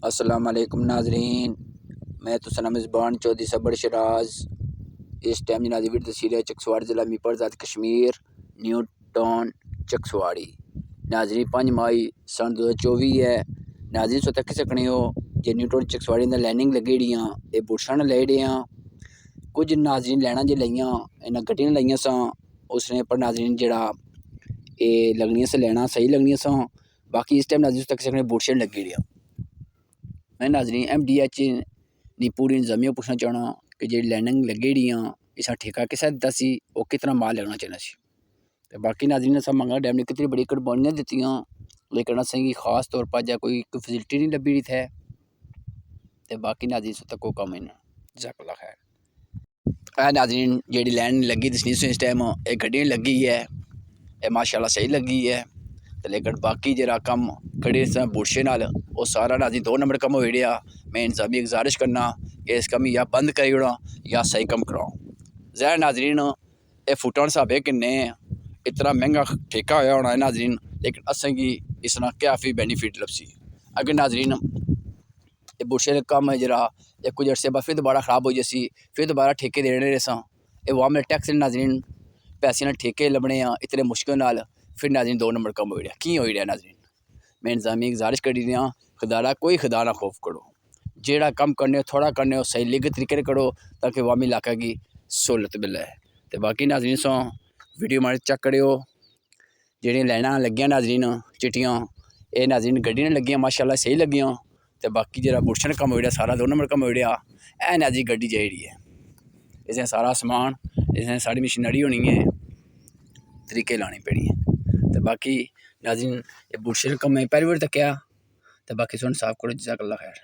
السلام علیکم ناظرین، میں تو سنا مزبان چودھری صبر شراز اس ٹائم جنازی ویڈ تحصیل ہے چکسواڑی ضلع میپر ذات کشمیر نیو ٹاؤن چکسواڑی۔ ناظرین 5 مئی سن 2024 ہے۔ ناظرین سو تک سکنے ہو جے نیو ٹاؤن چکسواڑی اندر لیننگ لگی ڈیاں اے بوٹشاں لے ڈیاں کچھ ناظرین لینا جے لئیاں انہاں گڈیاں لئیاں ساں اس نے پر ناظرین جڑا اے لگنیاں سے لینا صحیح لگنیاں ساں۔ باقی اس ٹائم ناظرین سو تک سکنے بوٹشاں لگی ڈیاں۔ میں ناظرین ایم ڈی ایچ نی پوری انتظامیہ پوچھنا چاہنا کہ جی لیننگ لگی ڈیاں اسا ٹھیکہ کسا دیتا سی اور کتنا مال لگنا چاہنا سی۔ باقی ناظرین اسا منگا ڈیم نے کتنی بڑی قربانیاں دیتیاں لیکن اساں کی خاص طور پر جا کوئی فیسلٹی نہیں لبھی رہی تھے۔ باقی ناظرین سو تک کو کام ہے جزاک اللہ خیر۔ اے ناظرین جیڑی لین لگی دسنی سے اس ٹائم اے گڈی لگی ہے اے ماشاءاللہ صحیح لگی ہے لیکن باقی جڑا کم کھڑے سے بوٹشے نال وہ سارا ناظرین 2 نمبر کم ہوئی رہا۔ میں انتظامیہ گزارش کرنا کہ اس کم یا بند کری اڑا یا صحیح کم کراؤ۔ ظاہر ناظرین اے فوٹان صاحب کنے اتنا مہنگا ٹھیکہ ہویا ہونا ہے ناظرین لیکن اساں کی اس نہ کافی بینیفٹ لبسی۔ اگر ناظرین اے بوٹشے کا کام ہے جڑا اے کچھ عرصے بعد پھر دوبارہ خراب ہو جاسی پھر دوبارہ ٹھیکے دینے رہساں اے عوام ٹیکس ناظرین پیسے نال ٹھیکے لبنے ہیں اتنے مشکل نال پھر ناظرین 2 نمبر کم ہوئی رہا کی ہوئی رہا ناظرین۔ میں انتظامیہ گزارش کری رہا خدا کوئی خدا نہ خوف کرو جیڑا کم کرنے ہو تھوڑا کرنے ہو صحیح لیگل طریقے کرو تاکہ عوامی علاقہ کی سہولت ملے۔ تو باقی ناظرین سو ویڈیو ہمارے چیک کرو جڑی لائناں لگیاں ناظرین چٹیاں اے ناظرین گڈی نے لگیاں ماشاءاللہ صحیح لگیاں۔ تو باقی جڑا بوٹشاں کم ہوئی رہا سارا 2 نمبر کم ہوئی رہا اے ناظرین گڈی جہی ہے اس نے سارا سامان اس نے ساری مشینری ہونی ہے طریقے لانی پڑی ہے۔ تو باقی ناظرین یہ بوٹشاں کم ہے پہلی بار تکیا تو باقی سن صاف کرو جزاک اللہ خیر۔